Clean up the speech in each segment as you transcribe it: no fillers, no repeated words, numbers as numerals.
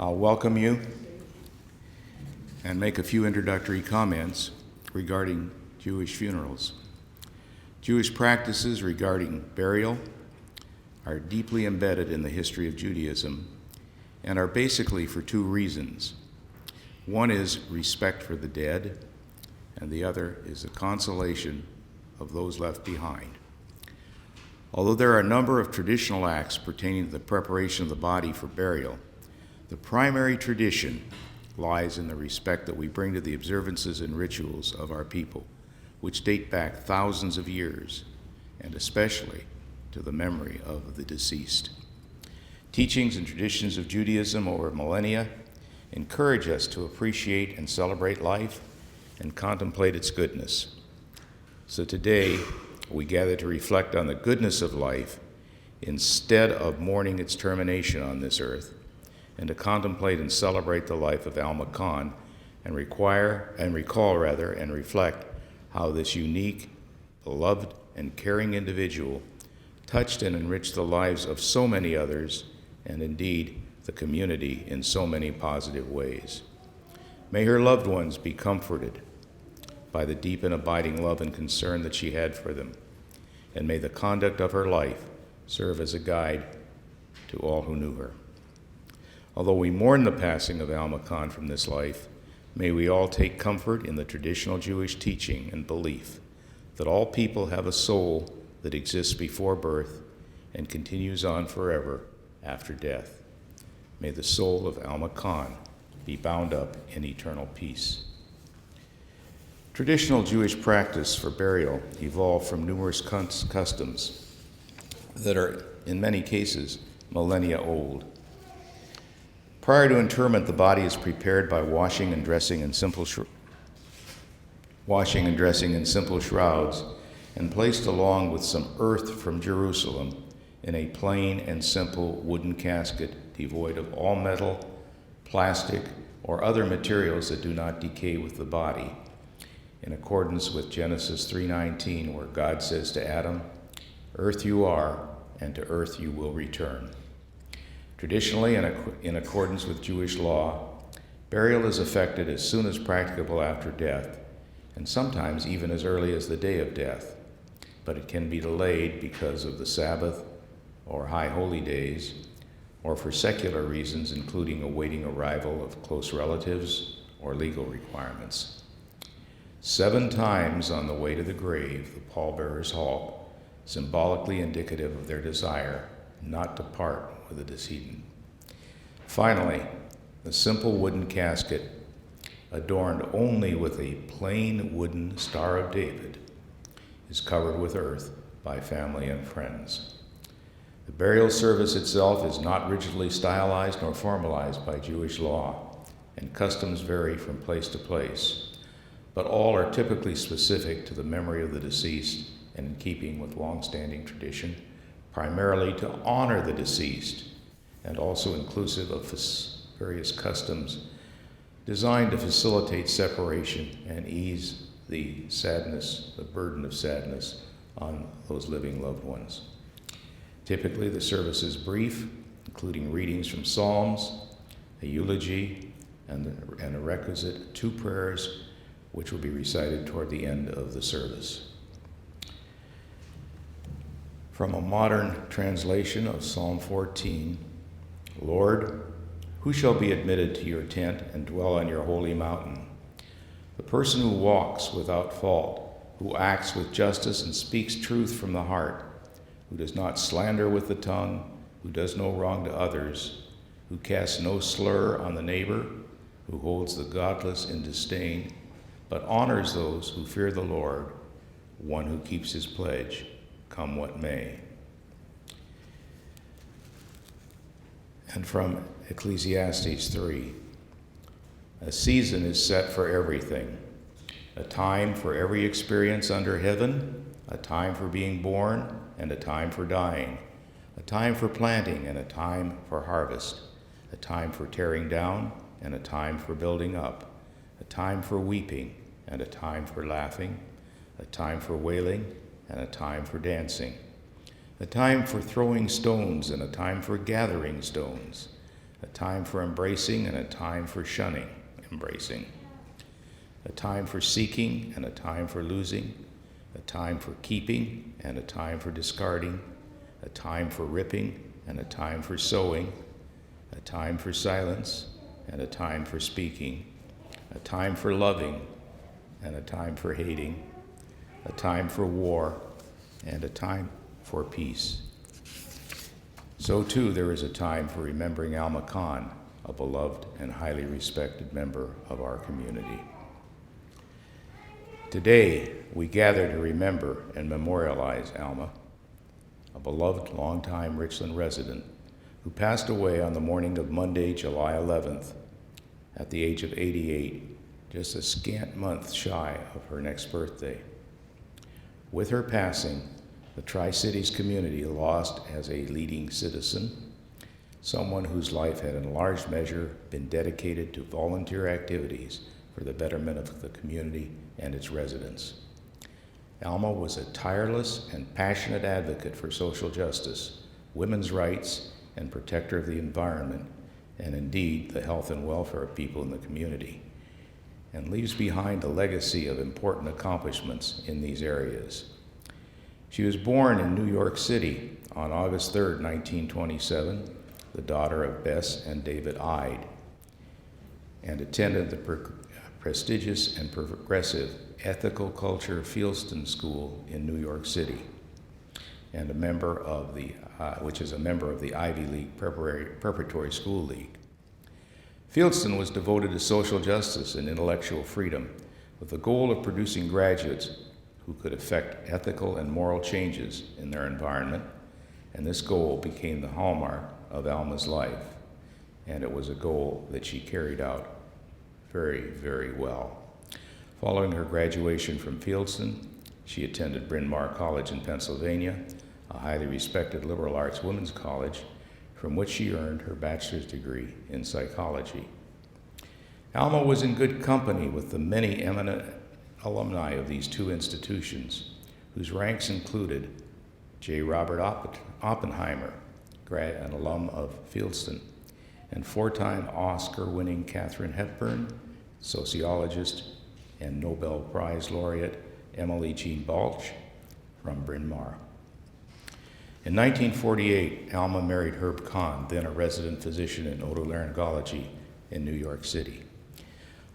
I'll welcome you and make a few introductory comments regarding Jewish funerals. Jewish practices regarding burial are deeply embedded in the history of Judaism and are basically for two reasons. One is respect for the dead, and the other is the consolation of those left behind. Although there are a number of traditional acts pertaining to the preparation of the body for burial, the primary tradition lies in the respect that we bring to the observances and rituals of our people, which date back thousands of years, and especially to the memory of the deceased. Teachings and traditions of Judaism over millennia encourage us to appreciate and celebrate life and contemplate its goodness. So today, we gather to reflect on the goodness of life instead of mourning its termination on this earth, and to contemplate and celebrate the life of Alma Cahn and recall and reflect how this unique, beloved, and caring individual touched and enriched the lives of so many others, and indeed the community in so many positive ways. May her loved ones be comforted by the deep and abiding love and concern that she had for them, and may the conduct of her life serve as a guide to all who knew her. Although we mourn the passing of Alma Cahn from this life, may we all take comfort in the traditional Jewish teaching and belief that all people have a soul that exists before birth and continues on forever after death. May the soul of Alma Cahn be bound up in eternal peace. Traditional Jewish practice for burial evolved from numerous customs that are, in many cases, millennia old. Prior to interment, the body is prepared by washing and dressing in simple shrouds and placed along with some earth from Jerusalem in a plain and simple wooden casket devoid of all metal, plastic, or other materials that do not decay with the body, in accordance with Genesis 3:19, where God says to Adam, "Earth you are, and to earth you will return." Traditionally, in accordance with Jewish law, burial is effected as soon as practicable after death, and sometimes even as early as the day of death, but it can be delayed because of the Sabbath or high holy days, or for secular reasons, including awaiting arrival of close relatives or legal requirements. 7 times on the way to the grave, the pallbearers halt, symbolically indicative of their desire not to part with the decedent. Finally, the simple wooden casket, adorned only with a plain wooden Star of David, is covered with earth by family and friends. The burial service itself is not rigidly stylized nor formalized by Jewish law, and customs vary from place to place, but all are typically specific to the memory of the deceased and in keeping with long-standing tradition, primarily to honor the deceased, and also inclusive of various customs designed to facilitate separation and ease the burden of sadness on those living loved ones. Typically, the service is brief, including readings from Psalms, a eulogy, and a requisite 2 prayers, which will be recited toward the end of the service. From a modern translation of Psalm 14, "Lord, who shall be admitted to your tent and dwell on your holy mountain? The person who walks without fault, who acts with justice and speaks truth from the heart, who does not slander with the tongue, who does no wrong to others, who casts no slur on the neighbor, who holds the godless in disdain, but honors those who fear the Lord, one who keeps his pledge, come what may." And from Ecclesiastes 3, "A season is set for everything, a time for every experience under heaven, a time for being born and a time for dying, a time for planting and a time for harvest, a time for tearing down and a time for building up, a time for weeping and a time for laughing, a time for wailing and a time for dancing, a time for throwing stones and a time for gathering stones, a time for embracing and a time for shunning embracing, a time for seeking and a time for losing, a time for keeping and a time for discarding, a time for ripping and a time for sowing, a time for silence and a time for speaking, a time for loving and a time for hating, a time for war and a time for peace. So too there is a time for remembering Alma Cahn, a beloved and highly respected member of our community. Today, we gather to remember and memorialize Alma, a beloved longtime Richland resident who passed away on the morning of Monday, July 11th, at the age of 88, just a scant month shy of her next birthday. With her passing, the Tri-Cities community lost as a leading citizen, someone whose life had in large measure been dedicated to volunteer activities for the betterment of the community and its residents. Alma was a tireless and passionate advocate for social justice, women's rights, and protector of the environment, and indeed the health and welfare of people in the community, and leaves behind a legacy of important accomplishments in these areas. She was born in New York City on August 3, 1927, the daughter of Bess and David Ide, and attended the prestigious and progressive Ethical Culture Fieldston School in New York City, and which is a member of the Ivy League Preparatory School League. Fieldston was devoted to social justice and intellectual freedom, with the goal of producing graduates who could effect ethical and moral changes in their environment, and this goal became the hallmark of Alma's life, and it was a goal that she carried out very, very well. Following her graduation from Fieldston, she attended Bryn Mawr College in Pennsylvania, a highly respected liberal arts women's college, from which she earned her bachelor's degree in psychology. Alma was in good company with the many eminent alumni of these two institutions, whose ranks included J. Robert Oppenheimer, an alum of Fieldston, and four-time Oscar-winning Katharine Hepburn, sociologist and Nobel Prize laureate Emily Jean Balch from Bryn Mawr. In 1948, Alma married Herb Cahn, then a resident physician in otolaryngology in New York City.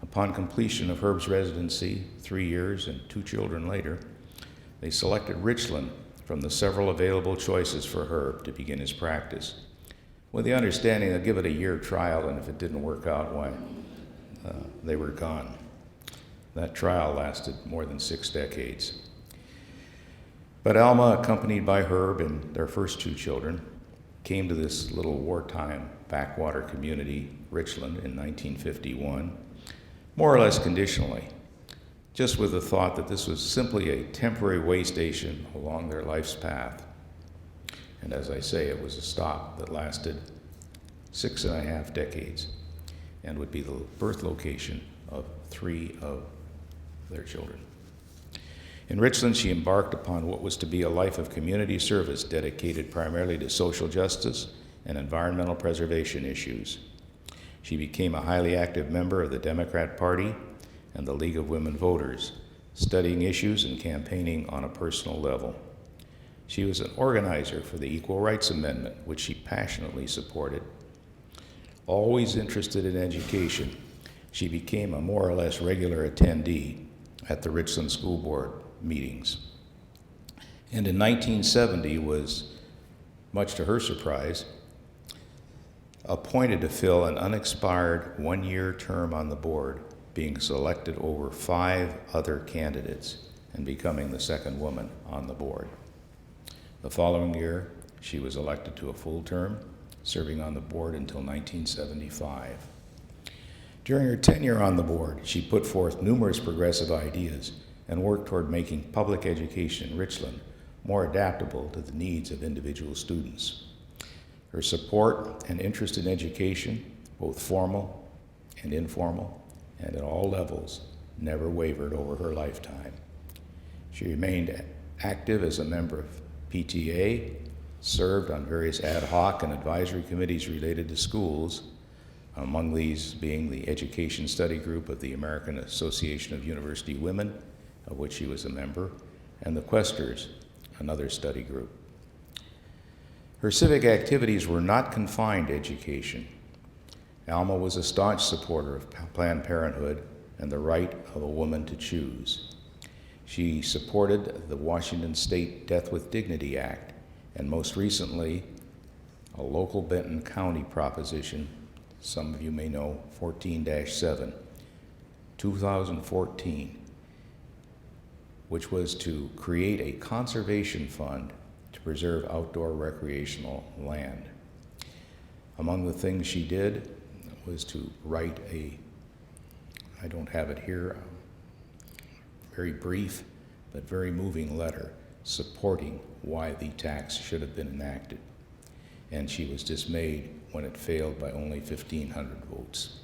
Upon completion of Herb's residency, 3 years and 2 children later, they selected Richland from the several available choices for Herb to begin his practice, with the understanding they'll give it a year trial, and if it didn't work out, why, they were gone. That trial lasted more than 6 decades. But Alma, accompanied by Herb and their first 2 children, came to this little wartime backwater community, Richland, in 1951, more or less conditionally, just with the thought that this was simply a temporary way station along their life's path. And as I say, it was a stop that lasted 6.5 decades and would be the birth location of 3 of their children. In Richland, she embarked upon what was to be a life of community service dedicated primarily to social justice and environmental preservation issues. She became a highly active member of the Democrat Party and the League of Women Voters, studying issues and campaigning on a personal level. She was an organizer for the Equal Rights Amendment, which she passionately supported. Always interested in education, she became a more or less regular attendee at the Richland School Board meetings. And in 1970 was, much to her surprise, appointed to fill an unexpired 1-year term on the board, being selected over 5 other candidates and becoming the second woman on the board. The following year, she was elected to a full term, serving on the board until 1975. During her tenure on the board, she put forth numerous progressive ideas and worked toward making public education in Richland more adaptable to the needs of individual students. Her support and interest in education, both formal and informal, and at all levels, never wavered over her lifetime. She remained active as a member of PTA, served on various ad hoc and advisory committees related to schools, among these being the Education Study Group of the American Association of University Women, of which she was a member, and the Questers, another study group. Her civic activities were not confined to education. Alma was a staunch supporter of Planned Parenthood and the right of a woman to choose. She supported the Washington State Death with Dignity Act, and most recently, a local Benton County proposition, some of you may know, 14-7, 2014, which was to create a conservation fund to preserve outdoor recreational land. Among the things she did was to write I don't have it here, very brief but very moving letter supporting why the tax should have been enacted. And she was dismayed when it failed by only 1,500 votes.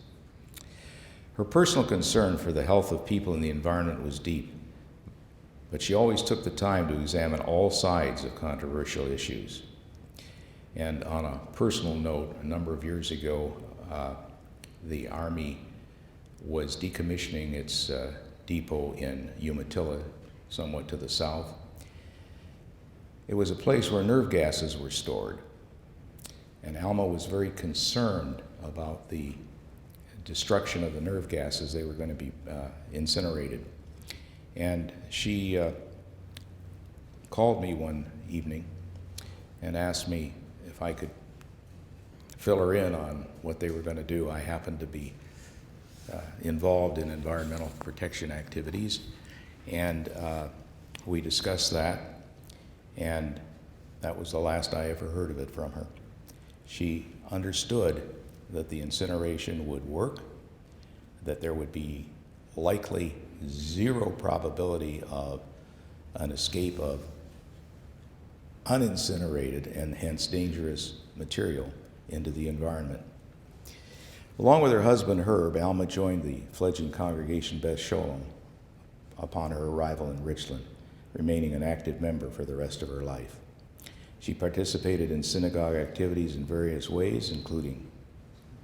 Her personal concern for the health of people and the environment was deep, but she always took the time to examine all sides of controversial issues. And on a personal note, a number of years ago, the Army was decommissioning its depot in Umatilla, somewhat to the south. It was a place where nerve gases were stored. And Alma was very concerned about the destruction of the nerve gases. They were going to be incinerated. And she called me one evening and asked me if I could fill her in on what they were going to do. I happened to be involved in environmental protection activities, and we discussed that, and that was the last I ever heard of it from her. She understood that the incineration would work, that there would be likely zero probability of an escape of unincinerated and hence dangerous material into the environment. Along with her husband Herb, Alma joined the fledgling congregation Beth Sholem upon her arrival in Richland, remaining an active member for the rest of her life. She participated in synagogue activities in various ways, including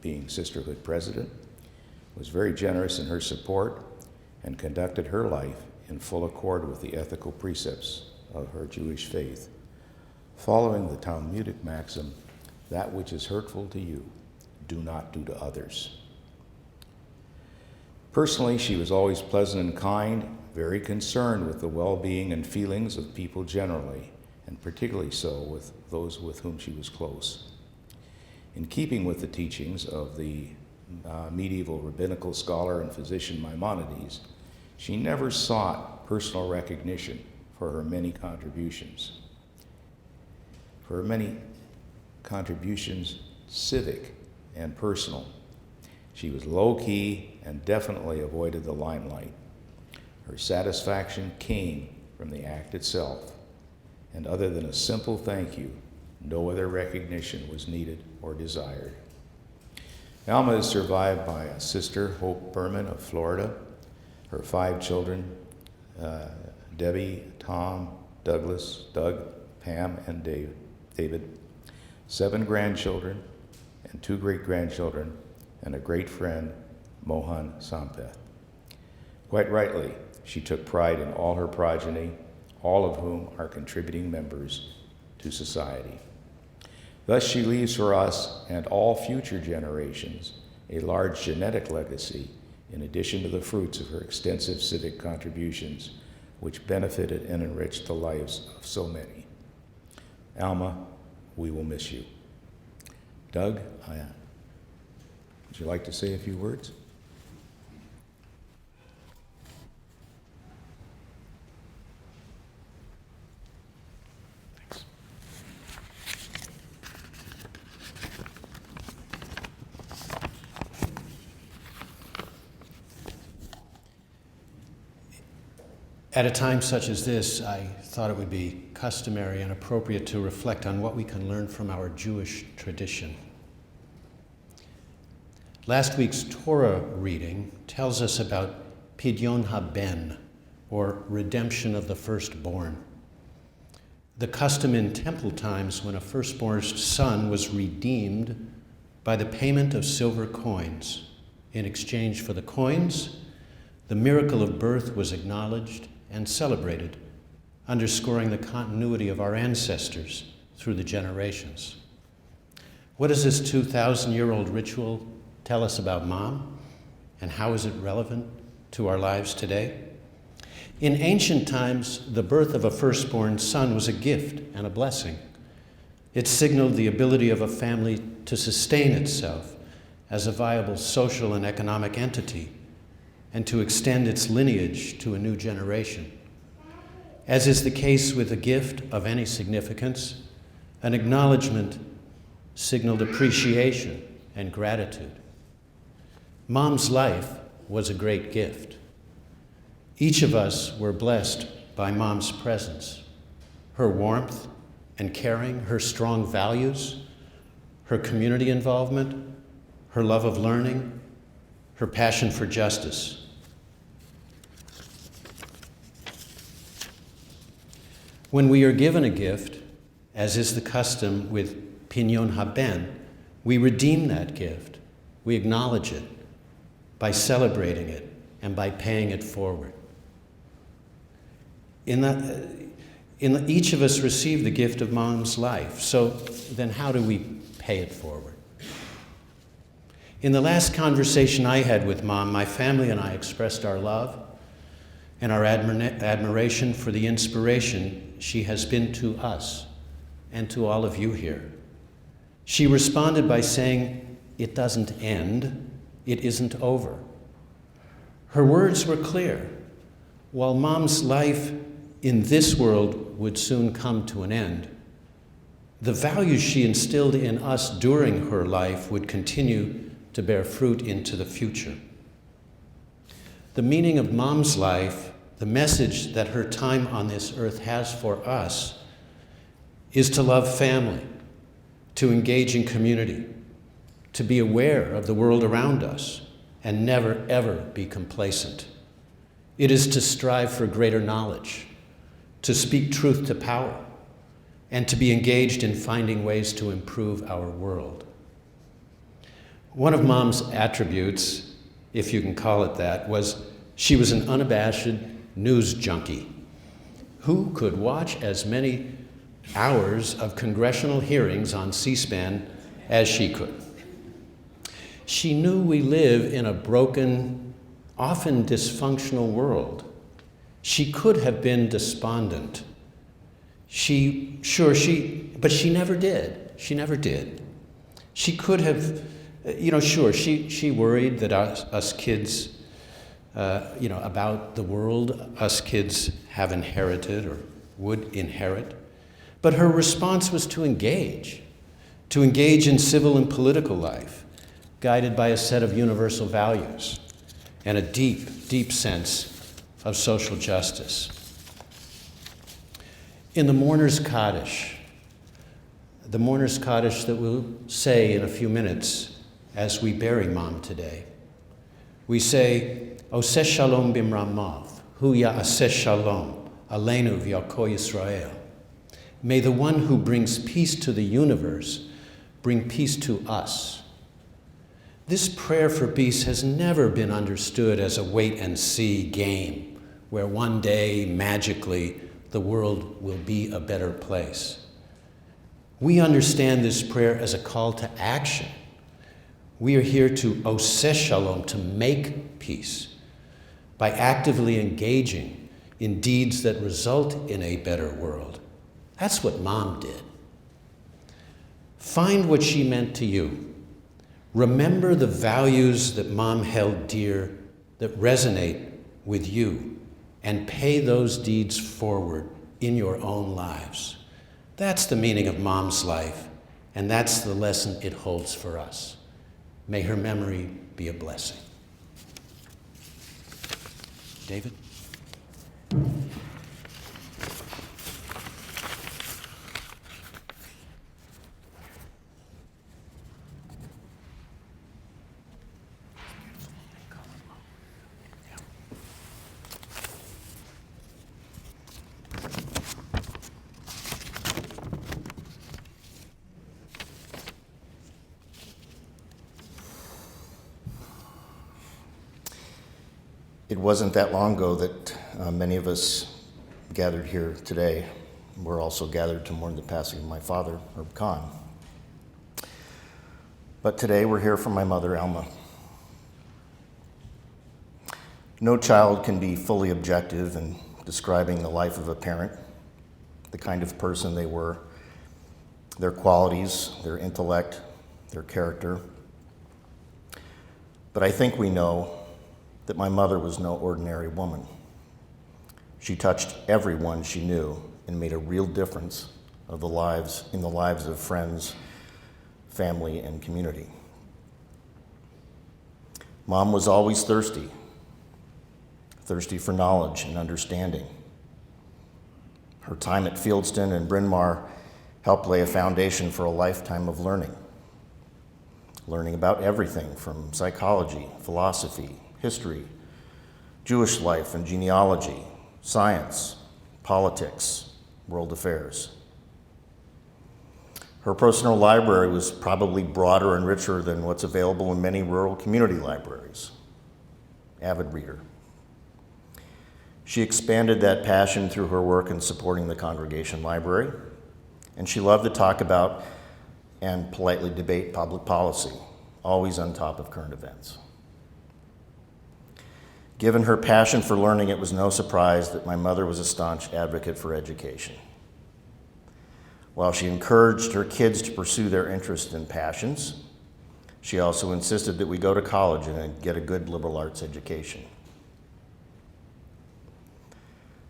being sisterhood president, was very generous in her support, and conducted her life in full accord with the ethical precepts of her Jewish faith, following the Talmudic maxim, "That which is hurtful to you, do not do to others." Personally, she was always pleasant and kind, very concerned with the well-being and feelings of people generally, and particularly so with those with whom she was close. In keeping with the teachings of the medieval rabbinical scholar and physician Maimonides, she never sought personal recognition for her many contributions. For her many contributions, civic and personal. She was low-key and definitely avoided the limelight. Her satisfaction came from the act itself, and other than a simple thank you, no other recognition was needed or desired. Alma is survived by a sister, Hope Berman of Florida, her 5 children, Debbie, Tom, Douglas, Doug, Pam, and David, 7 grandchildren, and 2 great-grandchildren, and a great friend, Mohan Sampeth. Quite rightly, she took pride in all her progeny, all of whom are contributing members to society. Thus, she leaves for us and all future generations a large genetic legacy in addition to the fruits of her extensive civic contributions, which benefited and enriched the lives of so many. Alma, we will miss you. Doug, would you like to say a few words? Thanks. At a time such as this, I thought it would be customary and appropriate to reflect on what we can learn from our Jewish tradition. Last week's Torah reading tells us about Pidyon haben, or redemption of the firstborn. The custom in temple times when a firstborn son was redeemed by the payment of silver coins. In exchange for the coins, the miracle of birth was acknowledged and celebrated, underscoring the continuity of our ancestors through the generations. What does this 2,000-year-old ritual tell us about Mom, and how is it relevant to our lives today? In ancient times, the birth of a firstborn son was a gift and a blessing. It signaled the ability of a family to sustain itself as a viable social and economic entity, and to extend its lineage to a new generation. As is the case with a gift of any significance, an acknowledgement signaled appreciation and gratitude. Mom's life was a great gift. Each of us were blessed by Mom's presence, her warmth and caring, her strong values, her community involvement, her love of learning, her passion for justice. When we are given a gift, as is the custom with Pinyon Haben, we redeem that gift. We acknowledge it by celebrating it and by paying it forward. Each of us received the gift of Mom's life. So then how do we pay it forward? In the last conversation I had with Mom, my family and I expressed our love and our admiration for the inspiration she has been to us and to all of you here. She responded by saying, "It doesn't end, it isn't over." Her words were clear. While Mom's life in this world would soon come to an end, the values she instilled in us during her life would continue to bear fruit into the future. The meaning of Mom's life, the message that her time on this earth has for us, is to love family, to engage in community, to be aware of the world around us, and never, ever be complacent. It is to strive for greater knowledge, to speak truth to power, and to be engaged in finding ways to improve our world. One of Mom's attributes, if you can call it that, was she was an unabashed news junkie who could watch as many hours of congressional hearings on C-SPAN as she could. She knew we live in a broken, often dysfunctional world. She could have been despondent. But she never did. She never did. She could have, she worried that us kids, about the world us kids have inherited or would inherit. But her response was to engage in civil and political life, guided by a set of universal values and a deep, deep sense of social justice. In the Mourner's Kaddish that we'll say in a few minutes as we bury Mom today, we say, Oseh Shalom Bimramav, Hu Ya'aseh Shalom, Aleinu V'Yako Yisrael. May the one who brings peace to the universe bring peace to us. This prayer for peace has never been understood as a wait-and-see game where one day, magically, the world will be a better place. We understand this prayer as a call to action. We are here to oseh shalom, to make peace, by actively engaging in deeds that result in a better world. That's what Mom did. Find what she meant to you. Remember the values that Mom held dear that resonate with you, and pay those deeds forward in your own lives. That's the meaning of Mom's life, and that's the lesson it holds for us. May her memory be a blessing. David? It wasn't that long ago that many of us gathered here today. We're also gathered to mourn the passing of my father, Cahn. But today we're here for my mother, Alma. No child can be fully objective in describing the life of a parent, the kind of person they were, their qualities, their intellect, their character. But I think we know that my mother was no ordinary woman. She touched everyone she knew and made a real difference in the lives of friends, family, and community. Mom was always thirsty for knowledge and understanding. Her time at Fieldston and Bryn Mawr helped lay a foundation for a lifetime of learning about everything from psychology, philosophy, history, Jewish life and genealogy, science, politics, world affairs. Her personal library was probably broader and richer than what's available in many rural community libraries. Avid reader. She expanded that passion through her work in supporting the congregation library, and she loved to talk about and politely debate public policy, always on top of current events. Given her passion for learning, it was no surprise that my mother was a staunch advocate for education. While she encouraged her kids to pursue their interests and passions, she also insisted that we go to college and get a good liberal arts education.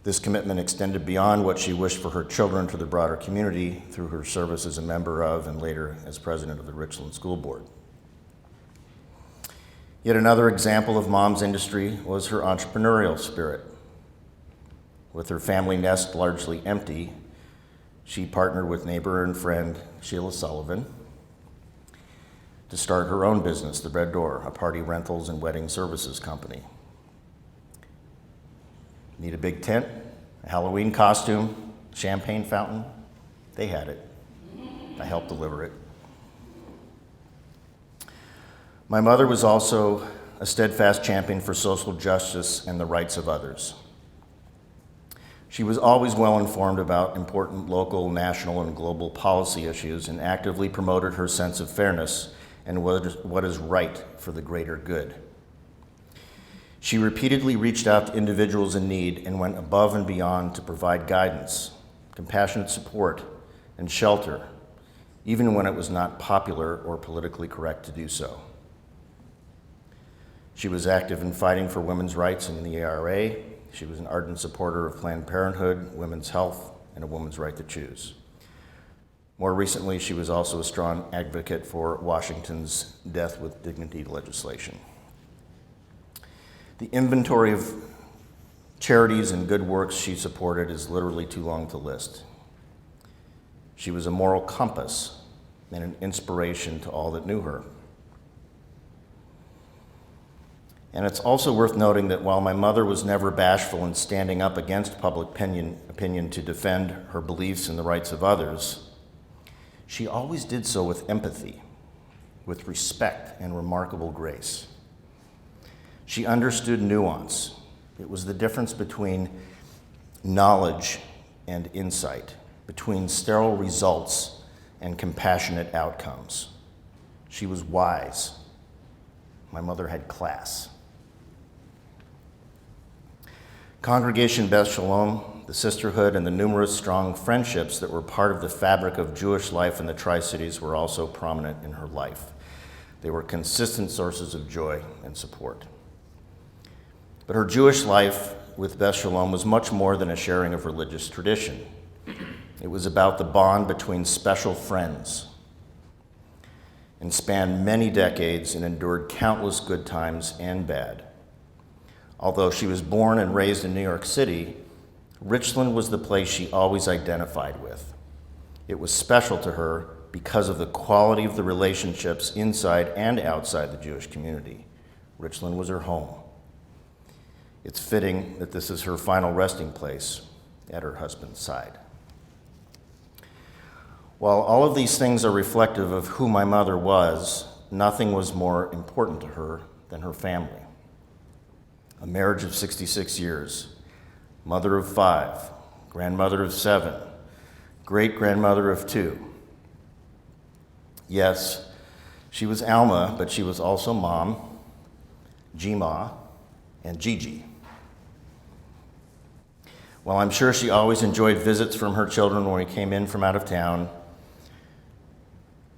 This commitment extended beyond what she wished for her children to the broader community through her service as a member of and later as president of the Richland School Board. Yet another example of Mom's industry was her entrepreneurial spirit. With her family nest largely empty, she partnered with neighbor and friend Sheila Sullivan to start her own business, The Red Door, a party rentals and wedding services company. Need a big tent, a Halloween costume, champagne fountain? They had it. I helped deliver it. My mother was also a steadfast champion for social justice and the rights of others. She was always well informed about important local, national, and global policy issues and actively promoted her sense of fairness and what is right for the greater good. She repeatedly reached out to individuals in need and went above and beyond to provide guidance, compassionate support, and shelter, even when it was not popular or politically correct to do so. She was active in fighting for women's rights in the ARA. She was an ardent supporter of Planned Parenthood, women's health, and a woman's right to choose. More recently, she was also a strong advocate for Washington's Death with Dignity legislation. The inventory of charities and good works she supported is literally too long to list. She was a moral compass and an inspiration to all that knew her. And it's also worth noting that while my mother was never bashful in standing up against public opinion to defend her beliefs and the rights of others, she always did so with empathy, with respect and remarkable grace. She understood nuance. It was the difference between knowledge and insight, between sterile results and compassionate outcomes. She was wise. My mother had class. Congregation Beth Shalom, the sisterhood, and the numerous strong friendships that were part of the fabric of Jewish life in the Tri-Cities were also prominent in her life. They were consistent sources of joy and support. But her Jewish life with Beth Shalom was much more than a sharing of religious tradition. It was about the bond between special friends and spanned many decades and endured countless good times and bad. Although she was born and raised in New York City, Richland was the place she always identified with. It was special to her because of the quality of the relationships inside and outside the Jewish community. Richland was her home. It's fitting that this is her final resting place at her husband's side. While all of these things are reflective of who my mother was, nothing was more important to her than her family. a marriage of 66 years, mother of 5, grandmother of 7, great-grandmother of 2. Yes, she was Alma, but she was also Mom, G-Ma, and Gigi. While I'm sure she always enjoyed visits from her children when we came in from out of town,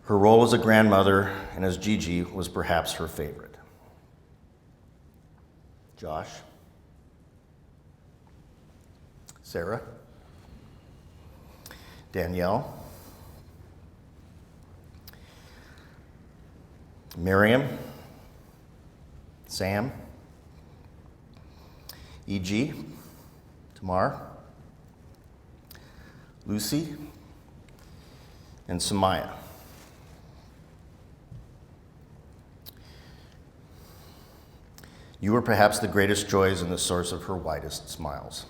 her role as a grandmother and as Gigi was perhaps her favorite. Josh, Sarah, Danielle, Miriam, Sam, E.G., Tamar, Lucy, and Samaya. You were perhaps the greatest joys and the source of her widest smiles.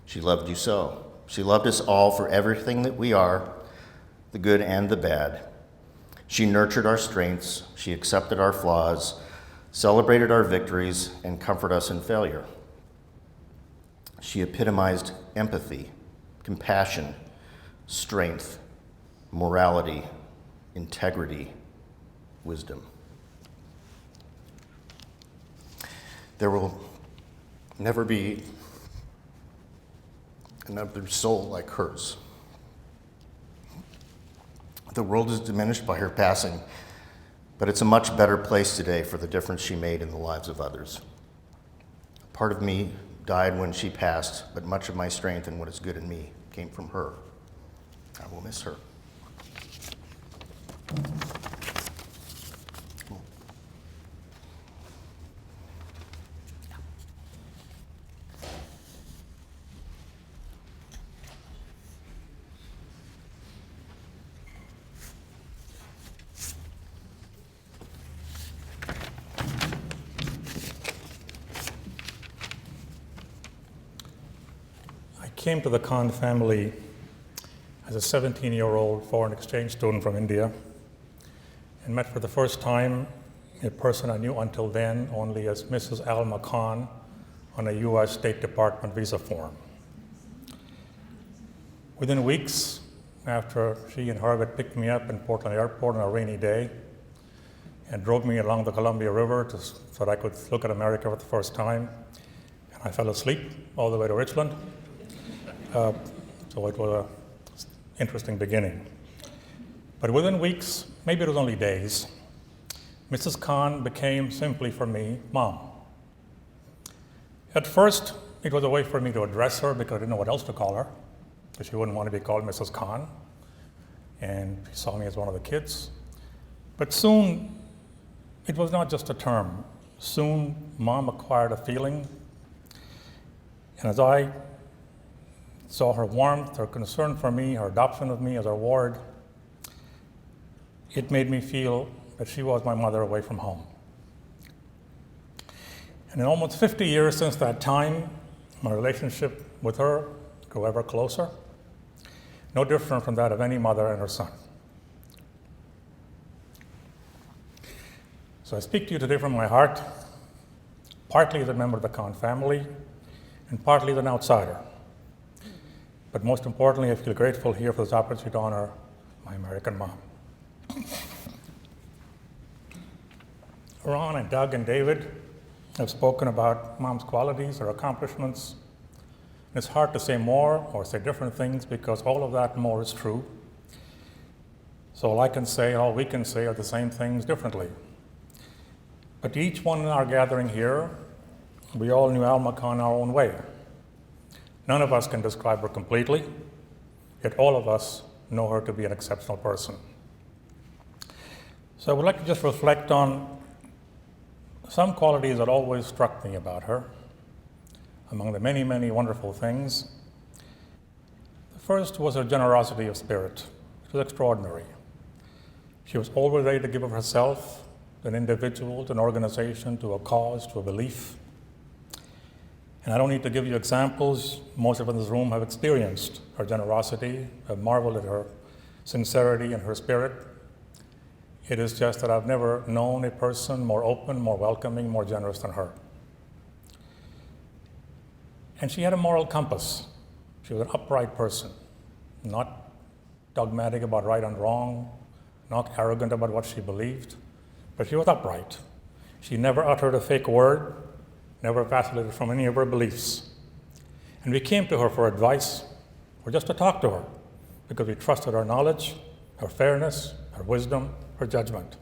She loved you so. She loved us all for everything that we are, the good and the bad. She nurtured our strengths, she accepted our flaws, celebrated our victories, and comforted us in failure. She epitomized empathy, compassion, strength, morality, integrity, wisdom. There will never be another soul like hers. The world is diminished by her passing, but it's a much better place today for the difference she made in the lives of others. Part of me died when she passed, but much of my strength and what is good in me came from her. I will miss her. I came to the Cahn family as a 17-year-old foreign exchange student from India and met for the first time a person I knew until then only as Mrs. Alma Cahn on a U.S. State Department visa form. Within weeks after she and Harvard picked me up in Portland Airport on a rainy day and drove me along the Columbia River so that I could look at America for the first time, and I fell asleep all the way to Richland. So it was an interesting beginning. But within weeks, maybe it was only days, Mrs. Cahn became simply for me, Mom. At first, it was a way for me to address her because I didn't know what else to call her, because she wouldn't want to be called Mrs. Cahn, and she saw me as one of the kids. But soon, it was not just a term. Soon, Mom acquired a feeling, and as I saw her warmth, her concern for me, her adoption of me as her ward, it made me feel that she was my mother away from home. And in almost 50 years since that time, my relationship with her grew ever closer, no different from that of any mother and her son. So I speak to you today from my heart, partly as a member of the Cahn family, and partly as an outsider. But most importantly, I feel grateful here for this opportunity to honor my American mom. Ron and Doug and David have spoken about Mom's qualities, her accomplishments. And it's hard to say more or say different things because all of that and more is true. So all I can say, all we can say are the same things differently. But each one in our gathering here, we all knew Alma Cahn our own way. None of us can describe her completely, yet all of us know her to be an exceptional person. So I would like to just reflect on some qualities that always struck me about her, among the many, many wonderful things. The first was her generosity of spirit. It was extraordinary. She was always ready to give of herself to an individual, to an organization, to a cause, to a belief. And I don't need to give you examples. Most of us in this room have experienced her generosity, have marveled at her sincerity and her spirit. It is just that I've never known a person more open, more welcoming, more generous than her. And she had a moral compass. She was an upright person, not dogmatic about right and wrong, not arrogant about what she believed, but she was upright. She never uttered a fake word, never vacillated from any of her beliefs. And we came to her for advice, or just to talk to her, because we trusted her knowledge, her fairness, her wisdom, her judgment.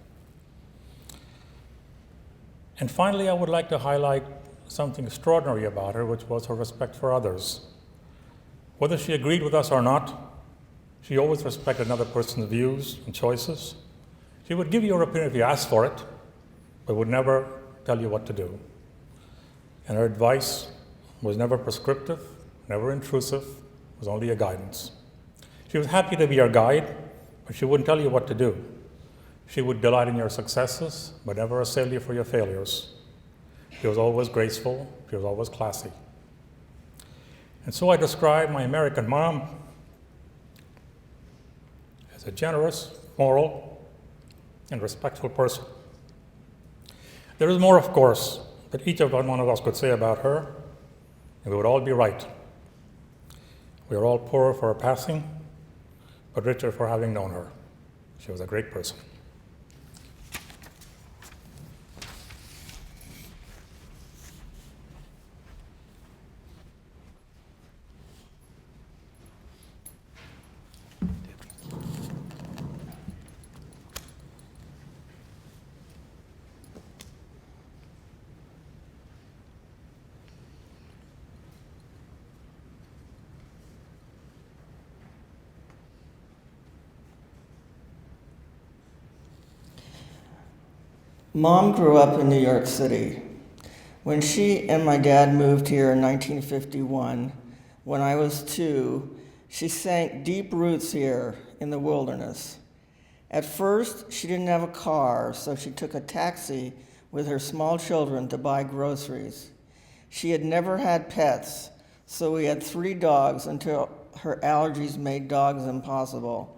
And finally, I would like to highlight something extraordinary about her, which was her respect for others. Whether she agreed with us or not, she always respected another person's views and choices. She would give you her opinion if you asked for it, but would never tell you what to do. And her advice was never prescriptive, never intrusive, was only a guidance. She was happy to be our guide, but she wouldn't tell you what to do. She would delight in your successes, but never assail you for your failures. She was always graceful, she was always classy. And so I describe my American mom as a generous, moral, and respectful person. There is more, of course, that each one of us could say about her, and we would all be right. We are all poorer for her passing, but richer for having known her. She was a great person. Mom grew up in New York City. When she and my dad moved here in 1951, when I was 2, she sank deep roots here in the wilderness. At first, she didn't have a car, so she took a taxi with her small children to buy groceries. She had never had pets, so we had 3 dogs until her allergies made dogs impossible.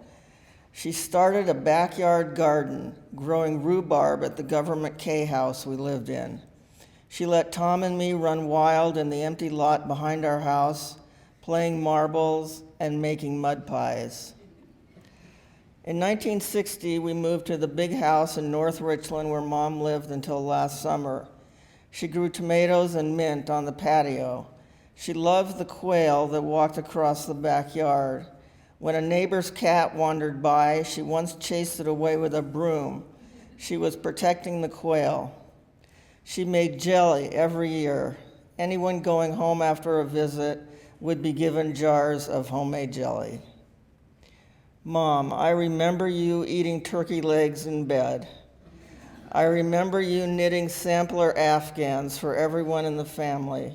She started a backyard garden, growing rhubarb at the government K house we lived in. She let Tom and me run wild in the empty lot behind our house, playing marbles and making mud pies. In 1960, we moved to the big house in North Richland where Mom lived until last summer. She grew tomatoes and mint on the patio. She loved the quail that walked across the backyard. When a neighbor's cat wandered by, she once chased it away with a broom. She was protecting the quail. She made jelly every year. Anyone going home after a visit would be given jars of homemade jelly. Mom, I remember you eating turkey legs in bed. I remember you knitting sampler afghans for everyone in the family.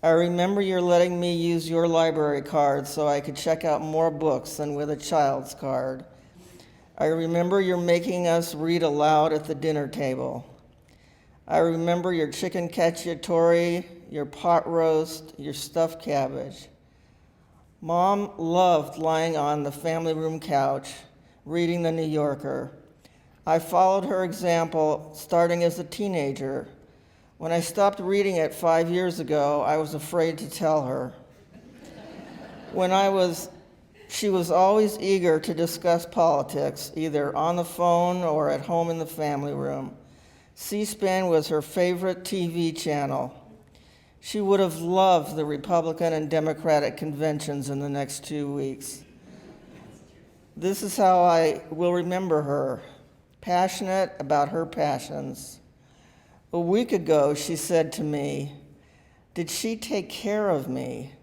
I remember you're letting me use your library card so I could check out more books than with a child's card. I remember you're making us read aloud at the dinner table. I remember your chicken cacciatore, your pot roast, your stuffed cabbage. Mom loved lying on the family room couch, reading The New Yorker. I followed her example starting as a teenager. When I stopped reading it 5 years ago, I was afraid to tell her. She was always eager to discuss politics, either on the phone or at home in the family room. C-SPAN was her favorite TV channel. She would have loved the Republican and Democratic conventions in the next 2 weeks. This is how I will remember her, passionate about her passions. A week ago, she said to me, "Did she take care of me?"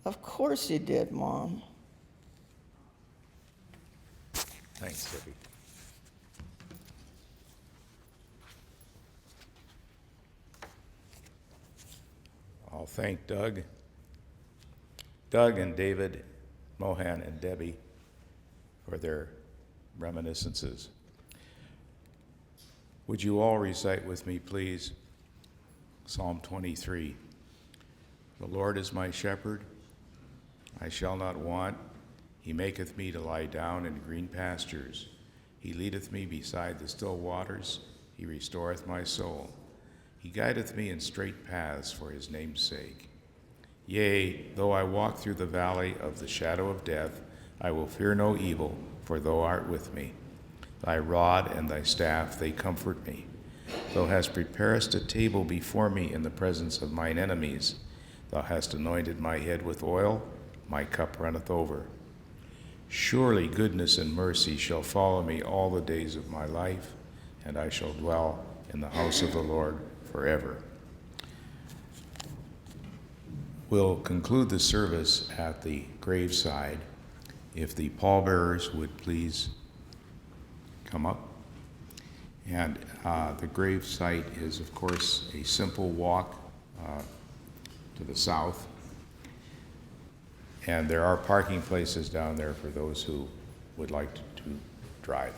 "Of course you did, Mom." Thanks, Debbie. I'll thank Doug and David, Mohan and Debbie for their reminiscences. Would you all recite with me, please, Psalm 23. The Lord is my shepherd, I shall not want. He maketh me to lie down in green pastures. He leadeth me beside the still waters. He restoreth my soul. He guideth me in straight paths for his name's sake. Yea, though I walk through the valley of the shadow of death, I will fear no evil, for thou art with me. Thy rod and thy staff, they comfort me. Thou hast preparest a table before me in the presence of mine enemies. Thou hast anointed my head with oil, my cup runneth over. Surely goodness and mercy shall follow me all the days of my life, and I shall dwell in the house of the Lord forever. We'll conclude the service at the graveside. If the pallbearers would please come up. And the grave site is, of course, a simple walk to the south. And there are parking places down there for those who would like to drive.